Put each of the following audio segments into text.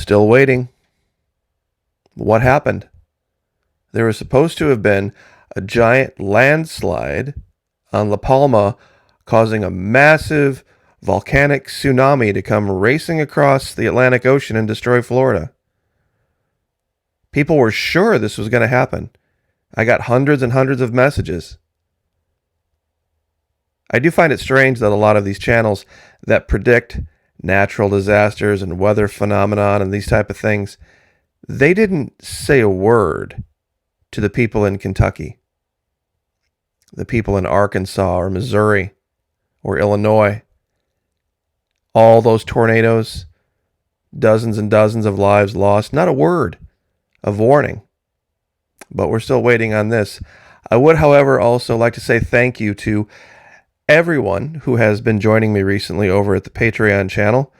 Still waiting. What happened? There was supposed to have been a giant landslide on La Palma, causing a massive volcanic tsunami to come racing across the Atlantic Ocean and destroy Florida. People were sure this was going to happen. I got hundreds and hundreds of messages. I do find it strange that a lot of these channels that predict natural disasters and weather phenomenon and these type of things, they didn't say a word to the people in Kentucky, the people in Arkansas or Missouri or Illinois. All those tornadoes, dozens and dozens of lives lost, not a word of warning. But we're still waiting on this. I would, however, also like to say thank you to everyone who has been joining me recently over at the Patreon channel.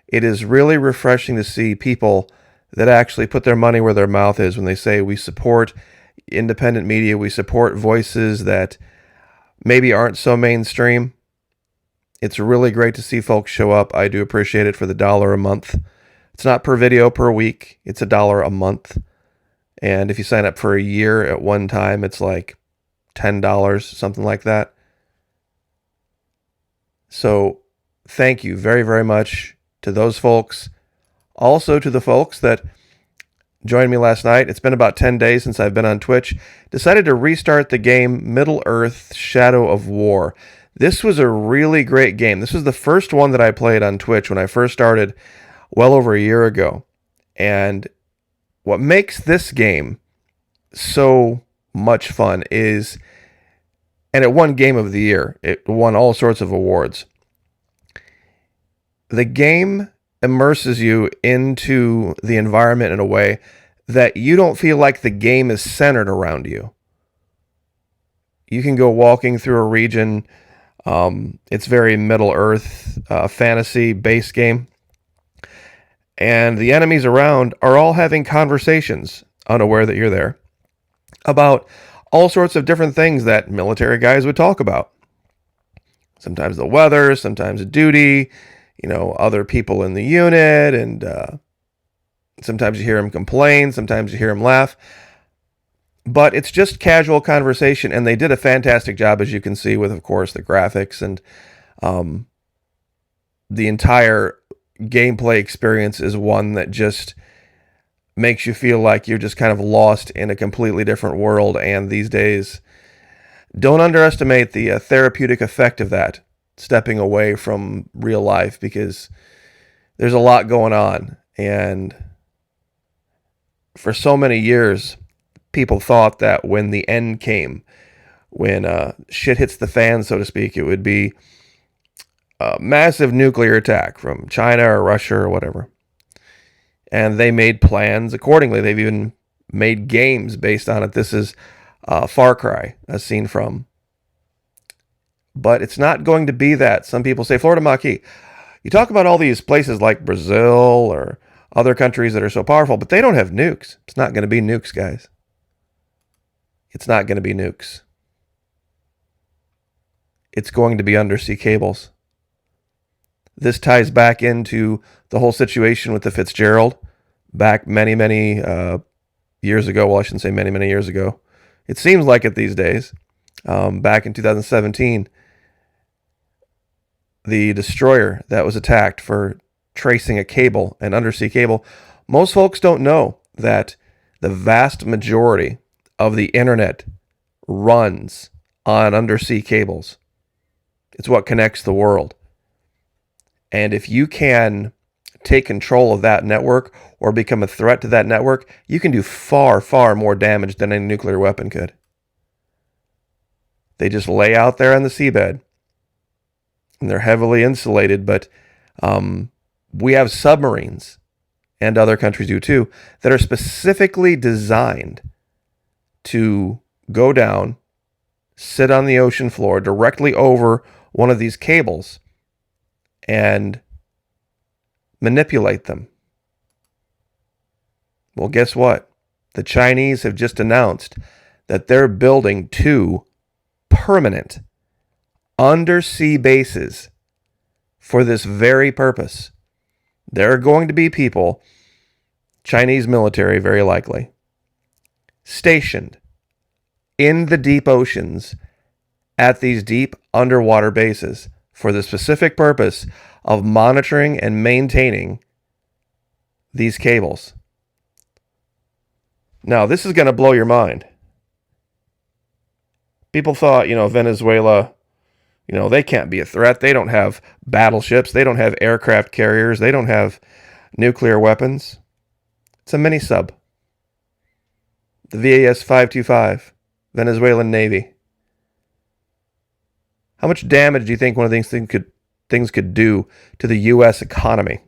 It is really refreshing to see people that actually put their money where their mouth is when they say we support independent media, we support voices that maybe aren't so mainstream. It's really great to see folks show up. I do appreciate it for the $1 a month. It's not per video per week. It's $1 a month. And if you sign up for a year at one time, it's like $10, something like that. So thank you very, very much to those folks. Also to the folks that joined me last night. It's been about 10 days since I've been on Twitch. Decided to restart the game Middle-earth: Shadow of War. This was a really great game. This was the first one that I played on Twitch when I first started well over a year ago. And what makes this game so much fun is, and it won Game of the Year. It won all sorts of awards. The game immerses you into the environment in a way that you don't feel like the game is centered around you. You can go walking through a region. It's very Middle-earth fantasy based game. And the enemies around are all having conversations, unaware that you're there, about all sorts of different things that military guys would talk about. Sometimes the weather, sometimes duty, other people in the unit, and sometimes you hear them complain, sometimes you hear them laugh. But it's just casual conversation, and they did a fantastic job, as you can see, with, of course, the graphics and the entire gameplay experience is one that just makes you feel like you're just kind of lost in a completely different world. And these days, don't underestimate the therapeutic effect of that, stepping away from real life, because there's a lot going on. And for so many years, people thought that when the end came, when shit hits the fan, so to speak, it would be a massive nuclear attack from China or Russia or whatever. And they made plans accordingly. They've even made games based on it. This is Far Cry, a scene from. But it's not going to be that. Some people say, Florida Maquis, you talk about all these places like Brazil or other countries that are so powerful, but they don't have nukes. It's not going to be nukes, guys. It's not going to be nukes. It's going to be undersea cables. This ties back into the whole situation with the Fitzgerald back many, many years ago. Well, I shouldn't say many, many years ago. It seems like it these days. Back in 2017, the destroyer that was attacked for tracing a cable, an undersea cable. Most folks don't know that the vast majority of the internet runs on undersea cables. It's what connects the world. And if you can take control of that network or become a threat to that network, you can do far, far more damage than any nuclear weapon could. They just lay out there on the seabed, and they're heavily insulated, but we have submarines, and other countries do too, that are specifically designed to go down, sit on the ocean floor directly over one of these cables, and manipulate them. Well, guess what? The Chinese have just announced that they're building 2 permanent undersea bases for this very purpose. There are going to be people Chinese military, very likely, stationed in the deep oceans at these deep underwater bases for the specific purpose of monitoring and maintaining these cables. Now, this is going to blow your mind. People thought, Venezuela, they can't be a threat. They don't have battleships. They don't have aircraft carriers. They don't have nuclear weapons. It's a mini sub. The VAS 525, Venezuelan Navy. How much damage do you think one of these things could do to the U.S. economy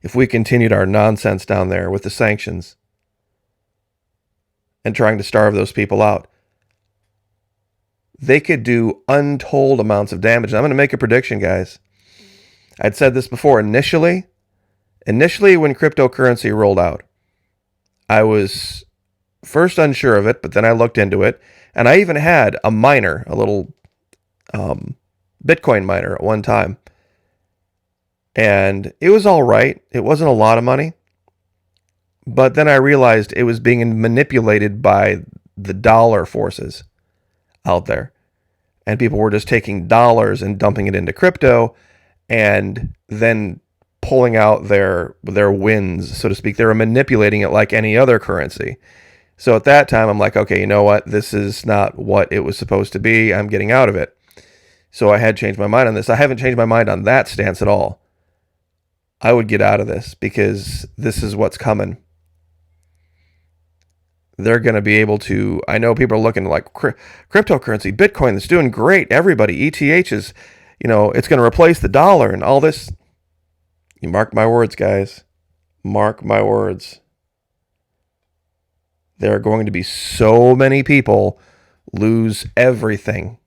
if we continued our nonsense down there with the sanctions and trying to starve those people out? They could do untold amounts of damage. And I'm going to make a prediction, guys. I'd said this before. Initially, when cryptocurrency rolled out, I was first unsure of it, but then I looked into it. And I even had a miner, a little Bitcoin miner at one time. And it was all right. It wasn't a lot of money. But then I realized it was being manipulated by the dollar forces out there. And people were just taking dollars and dumping it into crypto and then pulling out their wins, so to speak. They were manipulating it like any other currency. So at that time, I'm like, okay, you know what? This is not what it was supposed to be. I'm getting out of it. So I had changed my mind on this. I haven't changed my mind on that stance at all. I would get out of this because this is what's coming. They're going to be able to, I know people are looking like cryptocurrency, Bitcoin, that's doing great. Everybody, ETH is, it's going to replace the dollar and all this. You mark my words, guys. Mark my words. There are going to be so many people lose everything.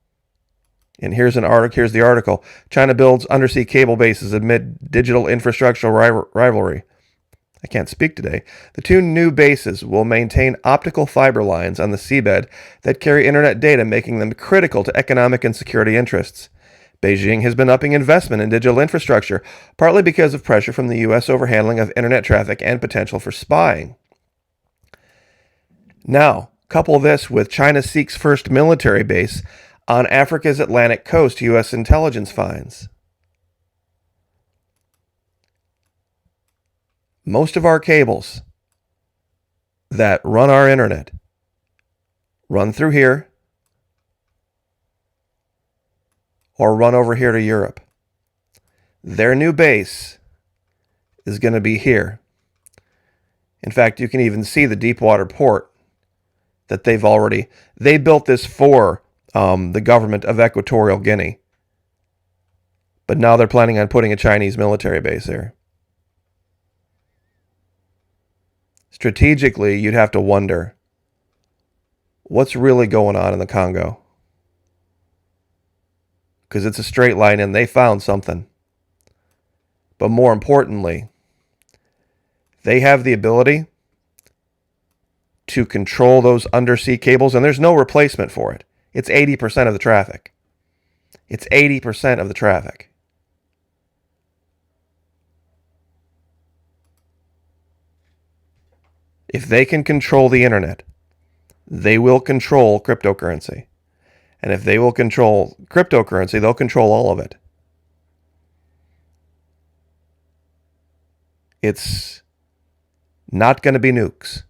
And here's the article. China builds undersea cable bases amid digital infrastructural rivalry. I can't speak today. The two new bases will maintain optical fiber lines on the seabed that carry internet data, making them critical to economic and security interests. Beijing has been upping investment in digital infrastructure, partly because of pressure from the U.S. overhandling of internet traffic and potential for spying. Now, couple this with China seeks first military base on Africa's Atlantic coast, U.S. intelligence finds. Most of our cables that run our internet run through here or run over here to Europe. Their new base is going to be here. In fact, you can even see the Deepwater port that they built this for the government of Equatorial Guinea. But now they're planning on putting a Chinese military base there. Strategically, you'd have to wonder, what's really going on in the Congo? Because it's a straight line and they found something. But more importantly, they have the ability to control those undersea cables, and there's no replacement for it. It's 80% of the traffic. It's 80% of the traffic. If they can control the internet, they will control cryptocurrency. And if they will control cryptocurrency, they'll control all of it. It's not going to be nukes.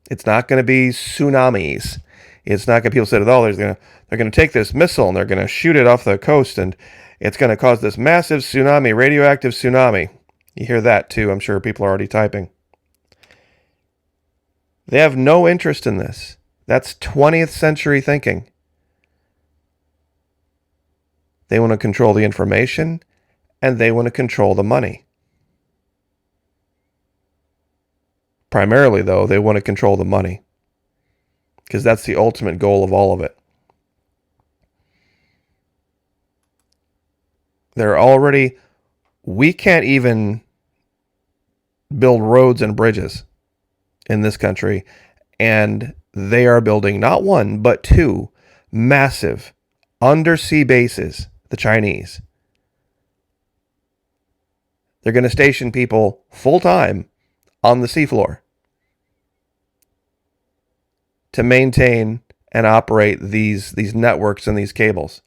It's not going to be tsunamis. It's not going to, people said, oh, they're going to take this missile and they're going to shoot it off the coast and it's going to cause this massive tsunami, radioactive tsunami. You hear that too. I'm sure people are already typing. They have no interest in this. That's 20th century thinking. They want to control the information and they want to control the money. Primarily, though, they want to control the money because that's the ultimate goal of all of it. We can't even build roads and bridges in this country, and they are building not one, but two massive undersea bases, the Chinese. They're going to station people full time on the seafloor to maintain and operate these networks and these cables.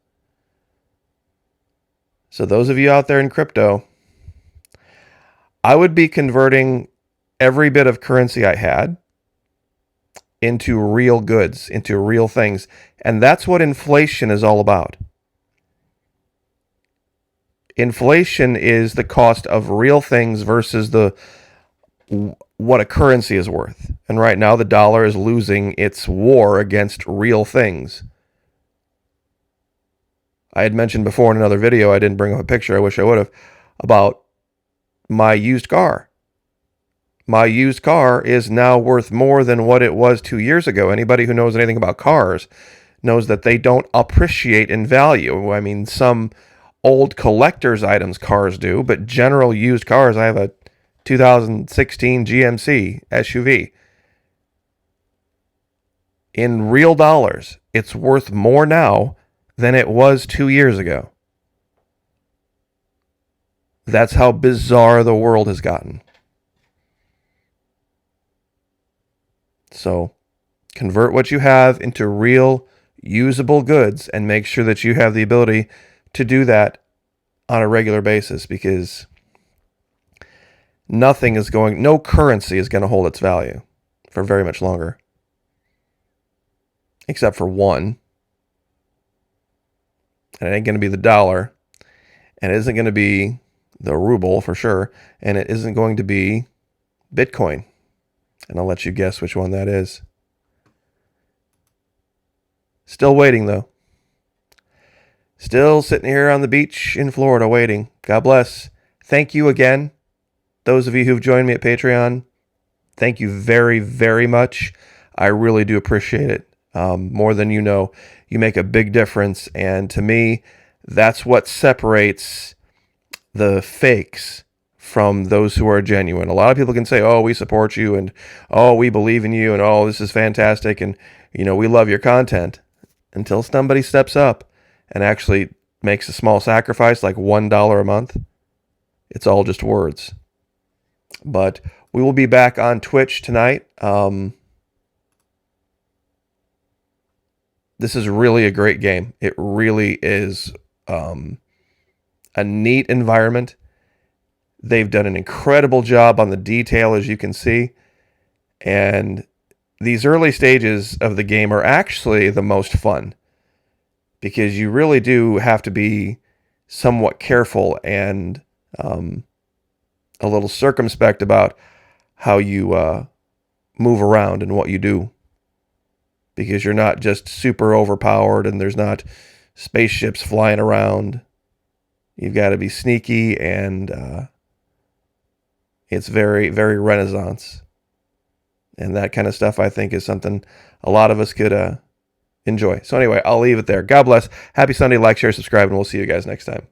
So those of you out there in crypto, I would be converting every bit of currency I had into real goods, into real things. And that's what inflation is all about. Inflation is the cost of real things versus what a currency is worth. And right now the dollar is losing its war against real things. I had mentioned before in another video, I didn't bring up a picture, I wish I would have, about my used car. My used car is now worth more than what it was 2 years ago. Anybody who knows anything about cars knows that they don't appreciate in value. I mean, some old collector's items cars do, but general used cars, I have a 2016 GMC SUV. In real dollars, it's worth more now than it was 2 years ago. That's how bizarre the world has gotten. So, convert what you have into real, usable goods and make sure that you have the ability to do that on a regular basis, because no currency is going to hold its value for very much longer. Except for one. And it ain't going to be the dollar. And it isn't going to be the ruble for sure. And it isn't going to be Bitcoin. And I'll let you guess which one that is. Still waiting, though. Still sitting here on the beach in Florida waiting. God bless. Thank you again. Those of you who've joined me at Patreon, thank you very, very much. I really do appreciate it. More than you know. You make a big difference. And to me, that's what separates the fakes from those who are genuine. A lot of people can say, oh, we support you, and oh, we believe in you, and oh, this is fantastic, and we love your content, until somebody steps up and actually makes a small sacrifice like $1 a month. It's all just words. But we will be back on Twitch tonight. This is really a great game. It really is a neat environment. They've done an incredible job on the detail, as you can see. And these early stages of the game are actually the most fun, because you really do have to be somewhat careful and a little circumspect about how you move around and what you do, because you're not just super overpowered and there's not spaceships flying around. You've got to be sneaky, and it's very, very Renaissance. And that kind of stuff, I think, is something a lot of us could enjoy. So anyway, I'll leave it there. God bless. Happy Sunday. Like, share, subscribe, and we'll see you guys next time.